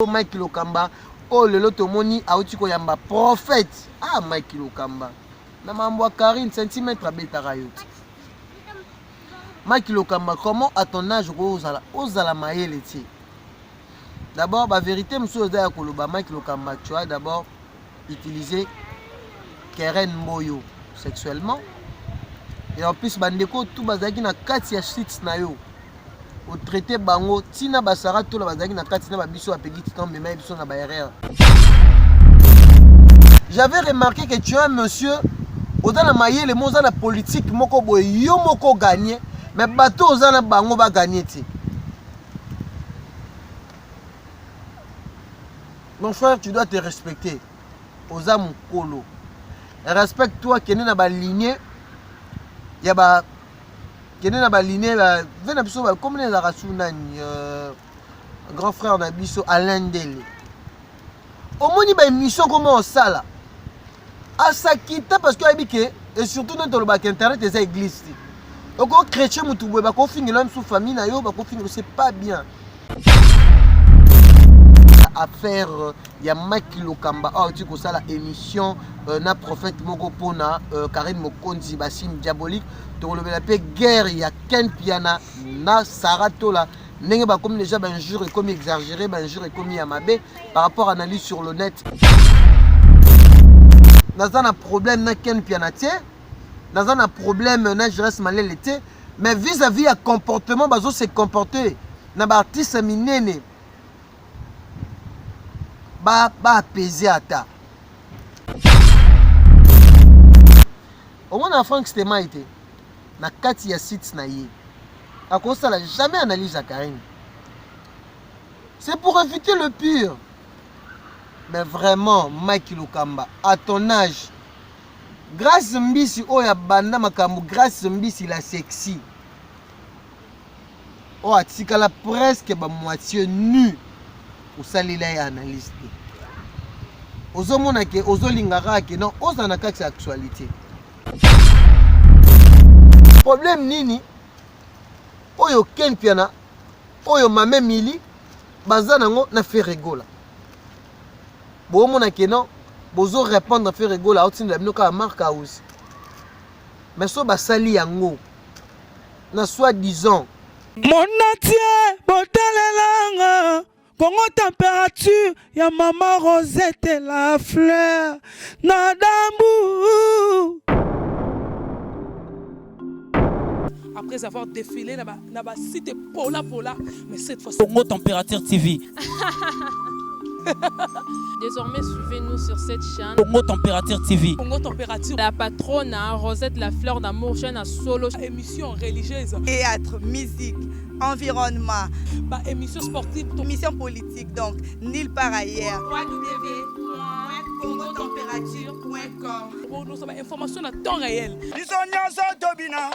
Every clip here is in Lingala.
Mike Lokamba oh lelo tomoni auti ko yamba prophète Mike Lokamba na mambo 40 cm abetaka yo. Mike Lokamba, comment à ton âge ozala mayele ti? D'abord la vérité monsieur ya koloba Mike Lokamba, tu as d'abord utilisé Keren Moyo sexuellement et en plus bandeko tout bazaki na kati ya shit na yo. Au traité bango tina basara to la bazaki na kati na babiso apegi titan mema biso na baerreur. J'avais remarqué que tu es un monsieur oza na mayele moza na politique moko boye yo moko gagner mais bateau oza na bango ba gagner ti. Mon frère, tu dois te respecter. Oza mukolo. Respecte-toi kene na ba lignée ya ba kene na ba lignée ba vena biso ba comme les arasunani grand frère na biso Alain Dele. Omoni ba émission comment ça là? Asakita parce que abike et surtout dans le bac internet des églises. Donc chrétien mutu boye ba ko finir l'homme sous famille na yo ba ko finir c'est pas bien. Affaire ya Mike Lokamba tu ko ça la émission na prophète moko pona Karine Mokonzi Basim diabolique to le la paix guerre ya Ken Piana na Saratola ndenge ba comme déjà ben jour et comme exagéré ben jour et comme Yamabe par rapport à analyse sur le net. Dans un problème na Ken Piana té dans un problème na Jérès Malele té mais vis-à-vis à comportement bazo se comporter na ba artiste minene ba apaiser ata. Au moins en France c'était maïté na kati ya site na ye. A cause ça jamais analyse à Karine. C'est pour éviter le pire. Mais vraiment Mike Lokamba à ton âge grâce mbisi oya banda makambu grâce mbisi la sexy. Oh atikala presque ba moitié nu. Osalila ya analyste. Ozomona ke ozolingaka ke non ozana ka actualité. Problème nini? Oyo Ken Piana, oyo Mame Mili, bazana ngo na fait rigola. Bo mona ke non, bozo répondre fait rigola outin la binoka marque house. Mais so basali yango. Na soi-disant Monatie botalelanga Congo température ya maman Rosette la fleur Nadambu. Après avoir défilé na ba site Pola mais cette fois Congo Température TV. Désormais, suivez-nous sur cette chaîne. Congo Température TV. Congo Température. La patronne Rosette la fleur d'amour, chaîne à solo. Émission religieuse. Théâtre, musique, environnement. Bah, émission sportive. Émission politique, donc nulle part ailleurs. Pour nous avons information à temps réel.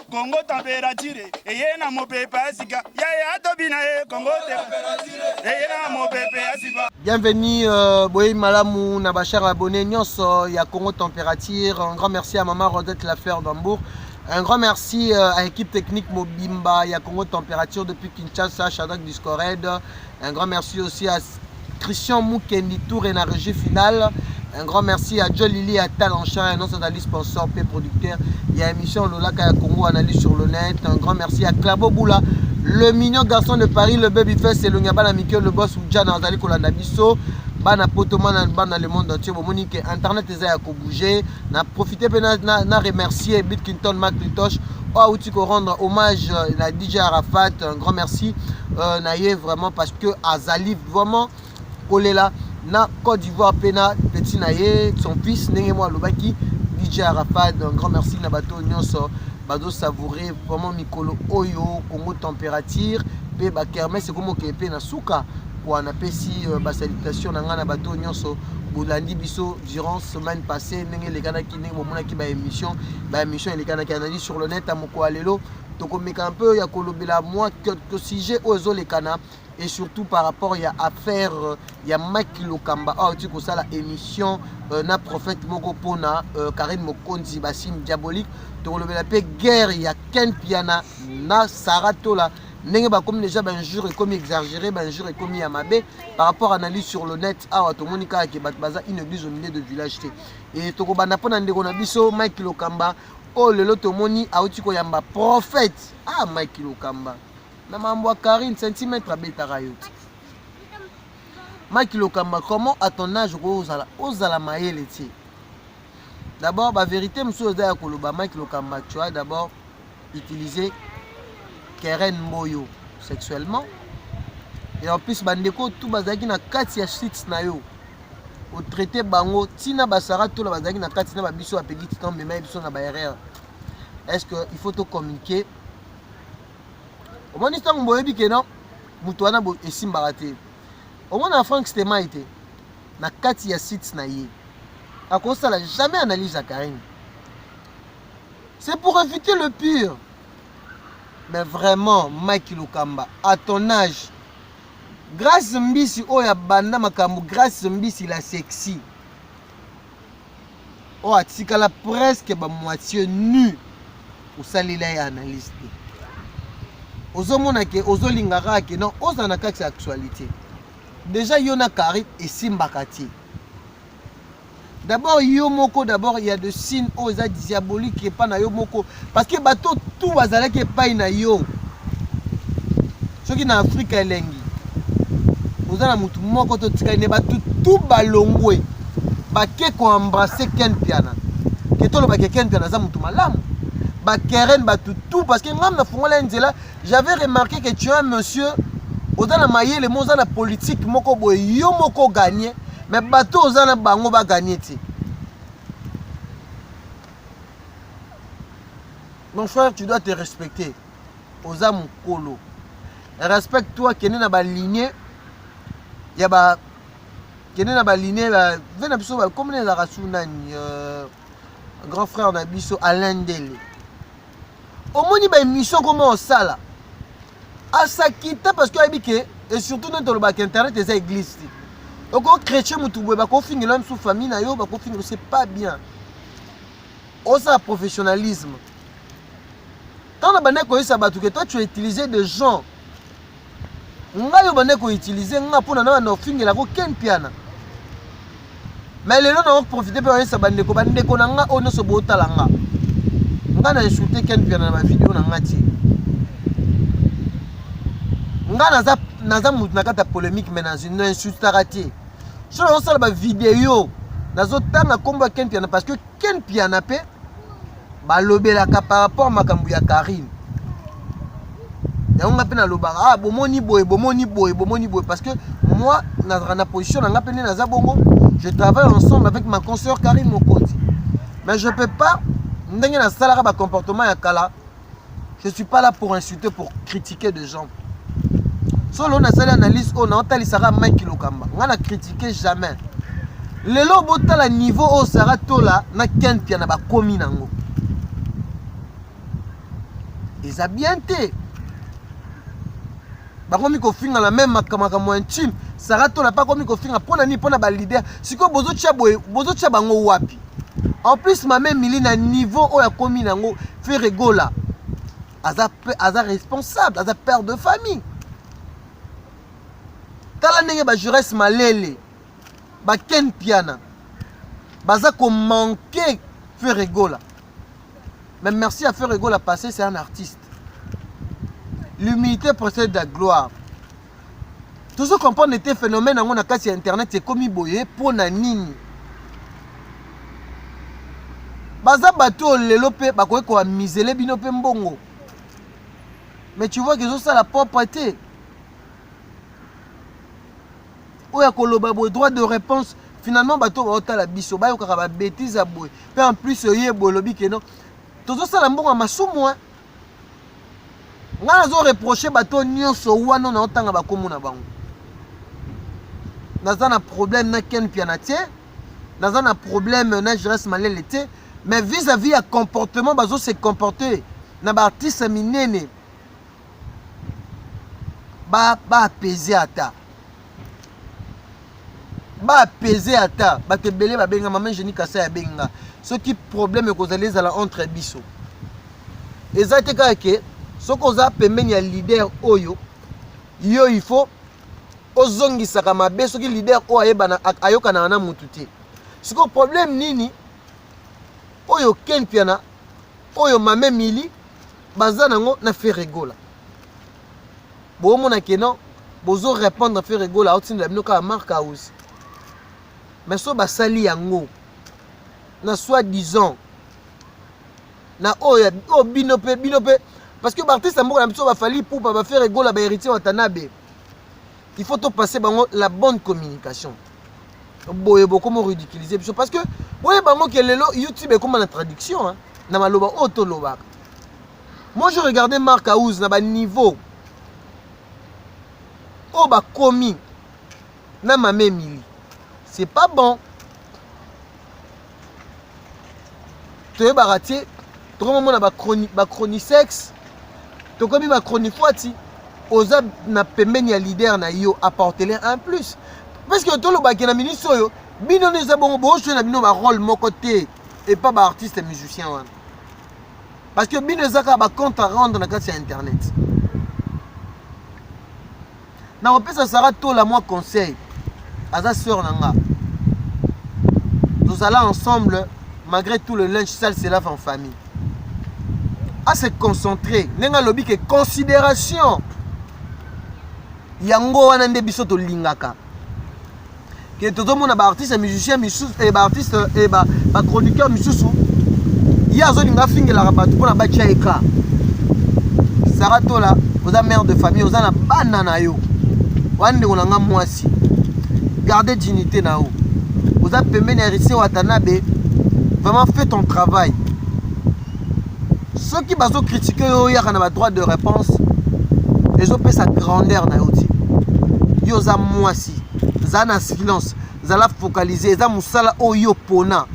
Congo Température. Et yena mo pepe asika. Ya tobina Congo Température. Et yena mo pepe asika. Bienvenue Boy Malamu na ba chers abonnés nyonso ya Congo Température. Un grand merci à maman Rodette la fleur d'Ambour. Un grand merci à l'équipe technique Mobimba ya Congo Température depuis Kinshasa, Shadak Discored. Un grand merci aussi à Christian Moukendi Tour et la régie finale. Un grand merci à Joe Lili à Talanchan, un autre analyste sponsor, P producteur. Il y a émission Lola Kaya Congo, analyse sur le net. Un grand merci à Clabo Boula, le mignon garçon de Paris, le baby face et le Nyabana Mikio, le boss Oudja Nazali Kolanabiso. Bana potoman dans le monde entier. Monique internet est à bouger. Na profité na remercier Bitkinton Mac Litoche. Ou tu rendre hommage à DJ Arafat. Un grand merci. Naïe vraiment parce que Azali vraiment Kolela na Côte d'Ivoire pena petit naïe son fils Nengemwa Lobaki DJ Arafat. Un grand merci na bateau nyonso bado savourer vraiment mikolo oyo Congo Température pe ba kermesse comme ke pe na suka. Pour un appétit, salutation na bateau nyonso bolandi biso durant semaine passée les gars qui émission les gars qui analyse sur le net à moko alelo donc on met un peu ya kolobela moi quelques sujets aux les cana et surtout par rapport ya affaire ya Mike Lokamba tu ko ça la émission na prophète moko pona Karine Mokonzi Basim diabolique to kolobela pe guerre ya Ken Piana na Saratola N'est pas comme déjà ben jour et comme exagéré, ben jour et comme Yamabé par rapport à l'analyse sur le net. Ah, tout le monde qui baza une église au milieu de village. Et tout le monde n'a pas biso Mike Lokamba. Oh le lot moni a otiko yamba prophète. Ah Mike Lokamba. Na mambo 40 cm à Betarayot. Mike Lokamba, comment à ton âge osala maël ti? D'abord, la vérité, monsieur Oda Koloba, Mike Lokamba, tu as d'abord utilisé Keren Moyo sexuellement. Et en plus, bandeko tout bazaki na kati ya shit na yo. Au traité bango tina basara tout la bazaki na kati na babiso apeli titan mais biso na ba erreur. Est-ce que il faut te communiquer? Au moins instant mboyebi ke non, mutu wana bo esimbaraté. Au moins na Frank Stema été na kati ya shit na ye. À cause ça, jamais analyse à Karine. C'est pour éviter le pire. Mais vraiment, Mike Lokamba, à ton âge, grâce Mbisi, oh ya banda makambu, grâce Mbisi la sexy. Oh, atikala presque ba moitié nu. Ou salila ya analyse. Ozo monake, ozo lingara ke non, ozo na kati actualité. Déjà yona Karine et Simbakati. D'abord, Yomoko, d'abord, il y a des signes aux diaboliques qui pas na Yomoko. Parce que bateau tout bazala qui pas na yo. Ce qui na Afrique est lengi. Vous avez mutu moko to tika ne bateau tout balongwe. Ba ke ko embrasser Ken Piana. Que to lo ba Ken Piana za mutu malamu. Ba Keren ba tout parce que ngam na fongola nzela, j'avais remarqué que tu es un monsieur oza na maye le moza na politique moko boy Yomoko gagné. Mais bateau aux ana bango va gagner. Mon frère, tu dois te respecter. Aux âmes colo. Respecte-toi, qui est dans la lignée. Il y a ba qui est dans la lignée. Venez biso comme les Arasunan, grand frère Nabiso Alain Dele. Au moins il y a une mission comment ça là. À Sakita parce que et surtout dans le bac internet des églises. Donc, chrétien, sous famille, c'est pas bien. C'est un professionnalisme. Quand toi, tu as utilisé des gens. Tu utilisé pour ken piana. Mais les gens ont profité pour ça. On se bota langa. On a insulté ken piana dans ma vidéo. On a polémique, mais dans une insulte ratée. Si on a une vidéo, dans le combat Ken Piana, parce que Ken Piana pe, par rapport à Makambouya Karine. Et on a appelé ah, bomoni boy, parce que moi, dans la position, on a appelé Nazabongo, je travaille ensemble avec ma consoeur Karine Mokoti. Mais je ne peux pas, dans le comportement Yakala, je ne suis pas là pour insulter, pour critiquer des gens. Solo on a fait l'analyse, on a entendu Sarah Mike Lokamba. On a critiqué jamais. Le lobo à niveau au Sarah Tola, na Ken Piana ba komi nango. Ils ont bien été. Ba komi ko finga la même makamako intime. Sarah Tola pas komi ko finga pona ni pona ba leader. Siko bozo tia bango wapi. En plus ma même milina niveau o ya komi nango fait rigola. Aza responsable, aza père de famille. Tala ndenge ba jurès malele ba Ken Piana baza ko manquer faire rigola. Mais merci à faire rigola passer, c'est un artiste. L'humilité précède la gloire. Tout ce qu'on comprend était phénomène en a sur internet c'est comme boye pour na nini. Baza bato lelo pe ba ko misele bino pe mbongo. Mais tu vois que ça la propreté. Ou ya koloba boy droit de réponse finalement bato ba otala biso ba yo kaka ba bêtise a boy. Pe en plus ye bolobi que non. Tozo sala mbongo masumu hein. Nga zo reprocher bato nyonso wana na otanga ba komuna bango. Naza na problème na Ken Piana tie. Naza na problème na Jurès Malele tie. Mais vis-à-vis à comportement bazo se comporter na ba artiste minene. Ba apaiser ata. Ba apaiser ata. Ba te belé ba benga maman Jenny Kassa ya benga. Ce qui problème que vous allez entre biso. Et ça te que Ce qu'on a pembeni ya leader oyo, yo il faut ozongisaka mabe soki leader oyo ayebana ayokana na mutu te. Siko problème nini oyo Ken Piana oyo Mame Mili baza nango na Ferregola. Bo mona keno bozo répondre à Ferregola outside la binoka Mark House. Mais so basali yango na soi-disant na oyo binope parce que l'artiste amour la mission va falloir pour pas faire égaux la héritier Watanabe. Il faut tout passer la bonne communication. Boye beaucoup comment ridiculiser parce que boye bango que lelo YouTube est comme la traduction hein na maloba auto loba. Moi je regardais Mark House na ba niveau oh ba commis na Mame Mili. C'est pas bon. Tu es baraté, tu as ba chronisex, tu as ba chronifoati, oza na pembeni ya leader na yo apporter un plus. Parce que tout le baki na ministre yo, bino ne za bon bo na bino ba rôle mon côté et pas ba artiste et musicien wana. Parce que bino zaka ba compte à rendre na carte internet. Na opesa sera tout la moi conseil. Aza sœur nanga. Nous allons ensemble, malgré tout le linge sale, c'est là en famille. À se concentrer. Nenga lobi que considération. Yango wana nde biso to lingaka. Que tout le monde a ba artiste, musicien, et ba artiste et ba chroniqueur misusu. Ya zo linga fingela rabatu pona ba chaika. Sarato là, vous êtes mère de famille, vous êtes na banana yo. Wande onanga mwasi. Gardez dignité na haut. Vous avez permis d'hériter Watanabe. Vraiment fais ton travail. Ceux qui ont critiqué, ils ont droit de réponse. Ils ont fait sa grandeur na haut. Ils ont moisi. Ils ont silence. Ils ont focalisé. Ils ont moussala oyo pona.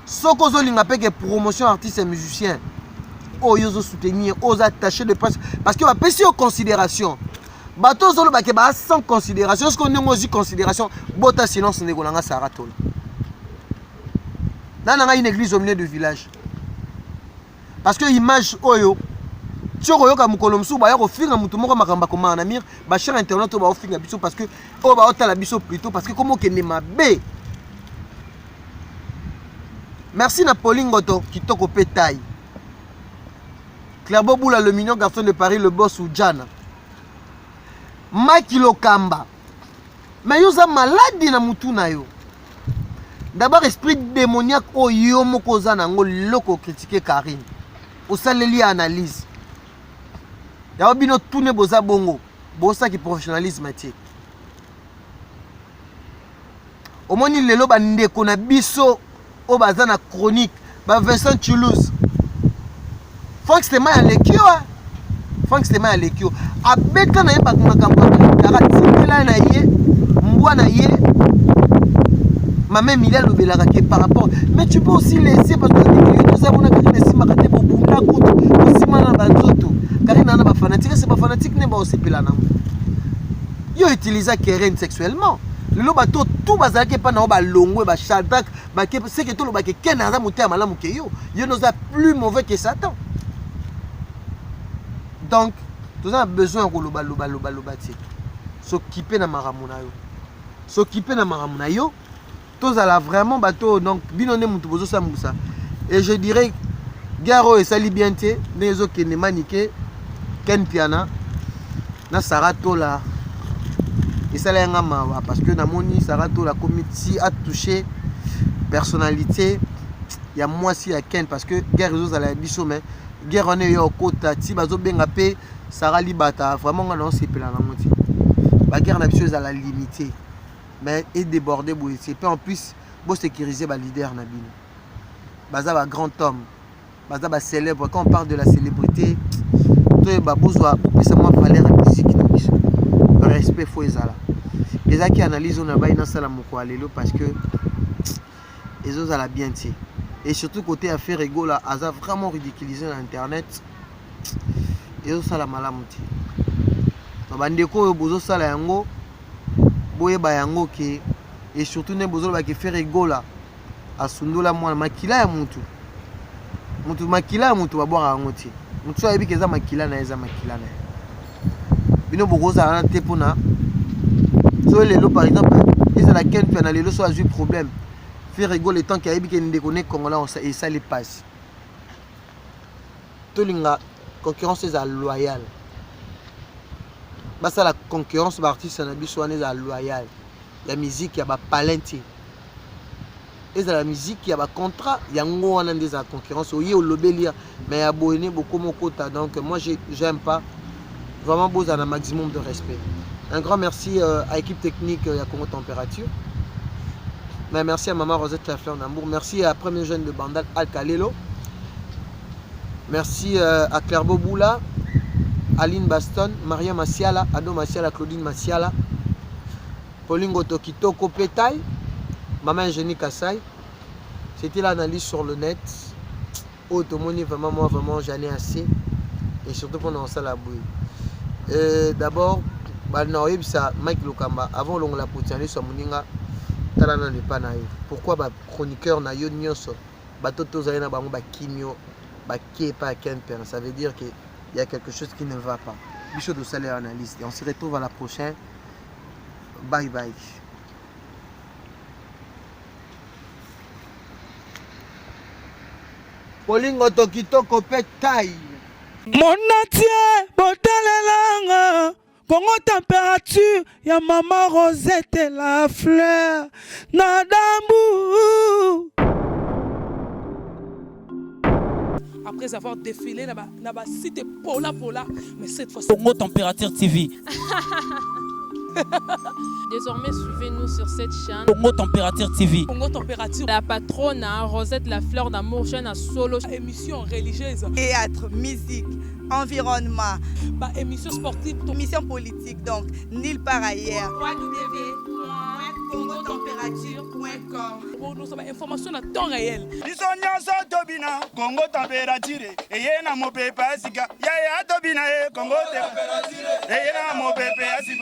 Ceux qui ont fait promotion artistes et musiciens. Ils ont soutenu. Ils ont attaché de presse. Parce qu'ils ont pris en considération. Bato zolo ba ke ba sans considération ce qu'on est aussi considération bota silence ne kolanga saratol nana une église au milieu du village parce que image oyo tshoko yoka mukolo msu ba yako finga mutu moko makamba koma na mir ba cher internet ba ofinga biso parce que o ba otala biso plutôt parce que comment kende mabe. Merci na Polingoto kitoko pétail Clairbo Boula le mignon garçon de Paris le boss ou Jana Makilo Kamba. Mais yo za malade na mutu na yo. D'abord esprit démoniaque o yo moko za nango loko critiquer Karine. O saleli analyse. Ya bino tourner boza bongo. Bosa ki professionnalisme tie. Au moni lelo ba ndeko na biso o baza na chronique ba Vincent Toulouse. Fox te ma lekio. Frank Stéma à l'équio. A bêta na yeba makambo karatikela na ye mbwa na ye Mame Mili alobelaka ke par rapport mais tu peux aussi laisser parce que nous avons Karine Simaka te bobunda kutu osimana banzoto Karine na ba fanatique c'est pas fanatique ne ba osepela na yo utiliser Keren sexuellement le lo bato tout bazalaki pa na ba longwe ba shadak ba ke c'est que tout le ba ke ken na muté malamu ke yo nous a plus mauvais que Satan. Donc, nous avons besoin de s'occuper de Maramuna. S'occuper de Maramuna. Tous allons vraiment bateau. Donc, binone mutubozo samoussa. Et je dirais, Garo et Salibiente, Nezo Kene Manike, Ken Piana, na Sarato là. Et ça l'a ngama parce que Namoni Sarato la comité a touché personnalité. Il y a moi aussi à Ken parce que Garo à la biso mais guerre on est yo kota ti bazo benga pe Sarah Libata vraiment on s'est pela na moti ba guerre na biso à la limité mais est débordé bo c'est pas en plus bo sécuriser ba leader na bino baza ba grand homme baza ba célèbre quand on parle de la célébrité to ba bozwa opesa moi valeur à musique na biso respect faut ezala les qui analyse on a ba ina sala moko alelo parce que les autres à la bien ti. Et surtout côté affaire Egola, Aza vraiment ridiculisé sur internet. Et ça la malamuti. Bandeko bozo sala yango boye ba yango ke et surtout ne bozo ba ke faire Egola asundula mwana makila ya mutu. mutu makila mutu babwaka yango te mutu so ayebi ke eza makila na ye eza makila na ye bino bokozala na te mpona so lelo par exemple ezala ken mpe na lelo so azwi problème fi rigole etant ke ayebi ke ndeko ne congolais esali pasi tolinga concurrence ezala loyale basala concurrence baartiste na biso wana ezala loyale ya musique ya bapalin te ezala la musique ya bacontrat yango wana nde ezala concurrence oye olobeli mais ya boyene bokoma okota donc moi j'aime pas vraiment bozala na maximum de respect. Un grand merci à l'équipe technique ya Congo Température. Mais merci à maman Rosette La Fleur d'Amour. Merci à premier jeune de Bandal Al Kalelo. Merci à Claire Boboula, Aline Baston, Maria Massiala, Ado Massiala, Claudine Massiala, Pauline Gotokitoko Pétail, Maman Eugénie Kassai. C'était l'analyse sur le net. Oh, tout le monde, vraiment, moi, vraiment, j'en ai assez. Et surtout pendant ça, la bouille. D'abord, Mike Lokamba, avant l'on l'a poutiané sur Moninga, Talana n'est pas naïf. Pourquoi chroniqueur na yo nyonso, Batoto Zayana Bango Kimio, Baké pas Kemper. Ça veut dire qu'il y a quelque chose qui ne va pas. Bichot de salaire analyste. Et on se retrouve à la prochaine. Bye bye. Polingo Tokitoko Pétail. Mon atier, botalelanga, Congo Température, ya maman Rosette La Fleur, Nadambu. Après avoir défilé, na site Pola, mais cette fois Congo Température TV. Désormais, suivez-nous sur cette chaîne. Congo Température TV. Congo Température. La patronne, Rosette La Fleur d'Amour, chaîne à solo. Émission religieuse. Théâtre, musique, environnement. Émission sportive. Émission politique, donc, nulle part ailleurs. www.congotempérature.com. Pour nous avoir information à temps réel. biso nyonso tobina Congo Température eye na mopepa sika ya tobina Congo Température